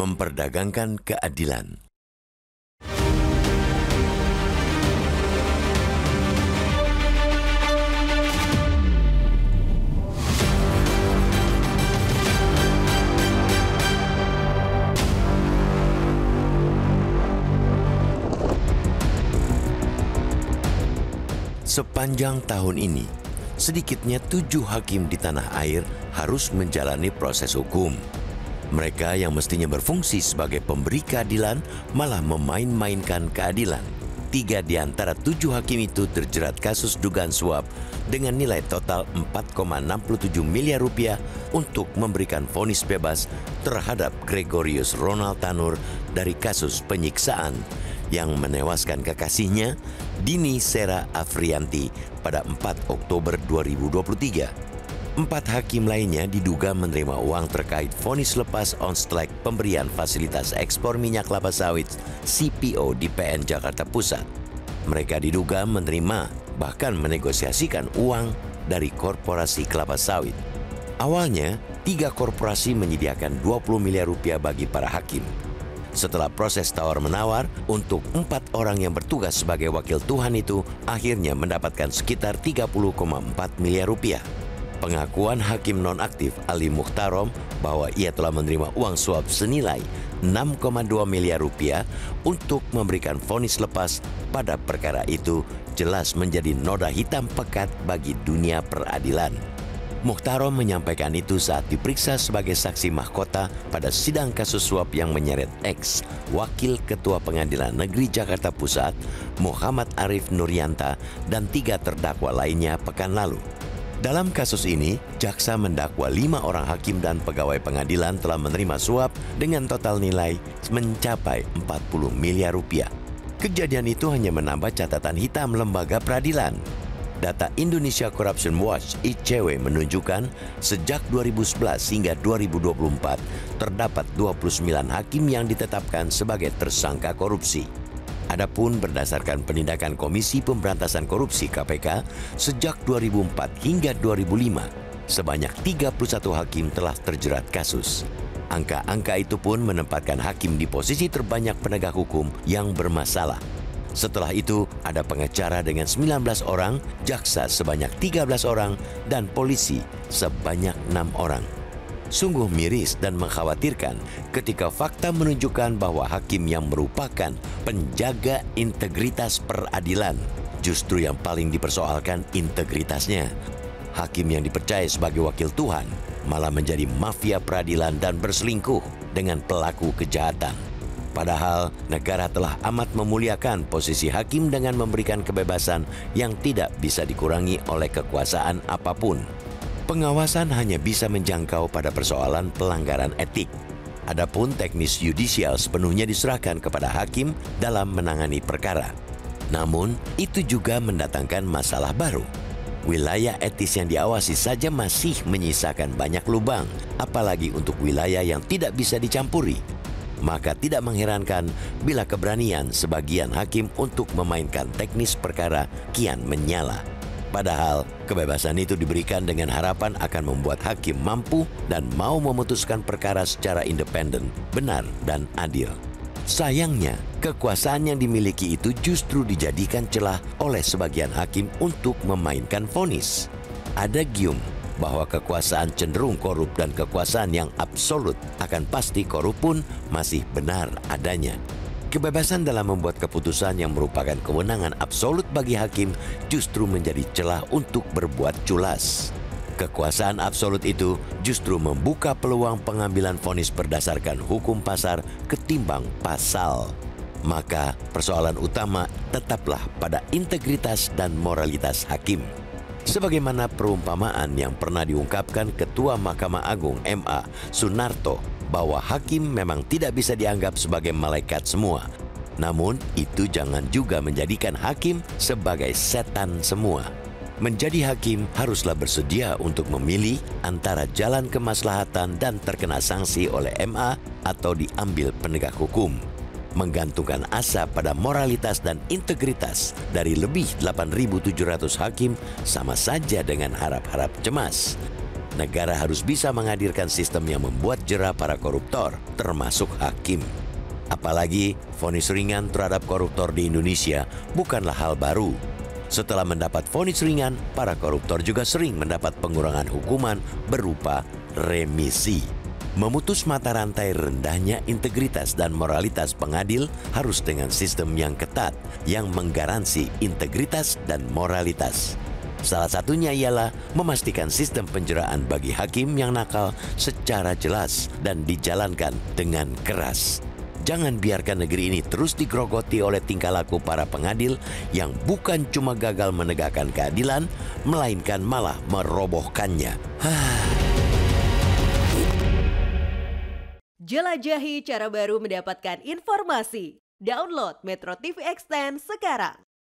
memperdagangkan keadilan. Sepanjang tahun ini, sedikitnya 7 hakim di tanah air harus menjalani proses hukum. Mereka yang mestinya berfungsi sebagai pemberi keadilan malah memain-mainkan keadilan. 3 di antara 7 hakim itu terjerat kasus dugaan suap dengan nilai total 4,67 miliar rupiah untuk memberikan vonis bebas terhadap Gregorius Ronald Tanur dari kasus penyiksaan yang menewaskan kekasihnya, Dini Sera Afrianti, pada 4 Oktober 2023. 4 hakim lainnya diduga menerima uang terkait vonis lepas on-strike pemberian fasilitas ekspor minyak kelapa sawit CPO di PN Jakarta Pusat. Mereka diduga menerima bahkan menegosiasikan uang dari korporasi kelapa sawit. Awalnya, 3 korporasi menyediakan 20 miliar rupiah bagi para hakim. Setelah proses tawar-menawar untuk 4 orang yang bertugas sebagai wakil Tuhan itu akhirnya mendapatkan sekitar 30,4 miliar rupiah. Pengakuan hakim nonaktif Ali Mukhtarom bahwa ia telah menerima uang suap senilai 6,2 miliar rupiah untuk memberikan vonis lepas pada perkara itu jelas menjadi noda hitam pekat bagi dunia peradilan. Mukhtarom menyampaikan itu saat diperiksa sebagai saksi mahkota pada sidang kasus suap yang menyeret ex Wakil Ketua Pengadilan Negeri Jakarta Pusat, Muhammad Arif Nuryanta, dan 3 terdakwa lainnya pekan lalu. Dalam kasus ini, jaksa mendakwa 5 orang hakim dan pegawai pengadilan telah menerima suap dengan total nilai mencapai 40 miliar rupiah. Kejadian itu hanya menambah catatan hitam lembaga peradilan. Data Indonesia Corruption Watch (ICW) menunjukkan sejak 2011 hingga 2024 terdapat 29 hakim yang ditetapkan sebagai tersangka korupsi. Adapun berdasarkan penindakan Komisi Pemberantasan Korupsi (KPK) sejak 2004 hingga 2005, sebanyak 31 hakim telah terjerat kasus. Angka-angka itu pun menempatkan hakim di posisi terbanyak penegak hukum yang bermasalah. Setelah itu, ada pengacara dengan 19 orang, jaksa sebanyak 13 orang, dan polisi sebanyak 6 orang. Sungguh miris dan mengkhawatirkan ketika fakta menunjukkan bahwa hakim yang merupakan penjaga integritas peradilan justru yang paling dipersoalkan integritasnya. Hakim yang dipercaya sebagai wakil Tuhan malah menjadi mafia peradilan dan berselingkuh dengan pelaku kejahatan. Padahal negara telah amat memuliakan posisi hakim dengan memberikan kebebasan yang tidak bisa dikurangi oleh kekuasaan apapun. Pengawasan hanya bisa menjangkau pada persoalan pelanggaran etik. Adapun teknis yudisial sepenuhnya diserahkan kepada hakim dalam menangani perkara. Namun, itu juga mendatangkan masalah baru. Wilayah etis yang diawasi saja masih menyisakan banyak lubang, apalagi untuk wilayah yang tidak bisa dicampuri. Maka tidak mengherankan bila keberanian sebagian hakim untuk memainkan teknis perkara kian menyala. Padahal kebebasan itu diberikan dengan harapan akan membuat hakim mampu dan mau memutuskan perkara secara independen, benar, dan adil. Sayangnya, kekuasaan yang dimiliki itu justru dijadikan celah oleh sebagian hakim untuk memainkan vonis. Ada gium bahwa kekuasaan cenderung korup dan kekuasaan yang absolut akan pasti korup pun masih benar adanya. Kebebasan dalam membuat keputusan yang merupakan kewenangan absolut bagi hakim justru menjadi celah untuk berbuat culas. Kekuasaan absolut itu justru membuka peluang pengambilan vonis berdasarkan hukum pasar ketimbang pasal. Maka persoalan utama tetaplah pada integritas dan moralitas hakim. Sebagaimana perumpamaan yang pernah diungkapkan Ketua Mahkamah Agung MA Sunarto bahwa hakim memang tidak bisa dianggap sebagai malaikat semua. Namun itu jangan juga menjadikan hakim sebagai setan semua. Menjadi hakim haruslah bersedia untuk memilih antara jalan kemaslahatan dan terkena sanksi oleh MA atau diambil penegak hukum. Menggantungkan asa pada moralitas dan integritas dari lebih 8.700 hakim sama saja dengan harap-harap cemas. negara harus bisa menghadirkan sistem yang membuat jera para koruptor, termasuk hakim. Apalagi, vonis ringan terhadap koruptor di Indonesia bukanlah hal baru. Setelah mendapat vonis ringan, para koruptor juga sering mendapat pengurangan hukuman berupa remisi. Memutus mata rantai rendahnya integritas dan moralitas pengadil harus dengan sistem yang ketat yang menggaransi integritas dan moralitas. Salah satunya ialah memastikan sistem penjeraan bagi hakim yang nakal secara jelas dan dijalankan dengan keras. Jangan biarkan negeri ini terus digerogoti oleh tingkah laku para pengadil yang bukan cuma gagal menegakkan keadilan, melainkan malah merobohkannya. Jelajahi cara baru mendapatkan informasi. Download Metro TV Extend sekarang.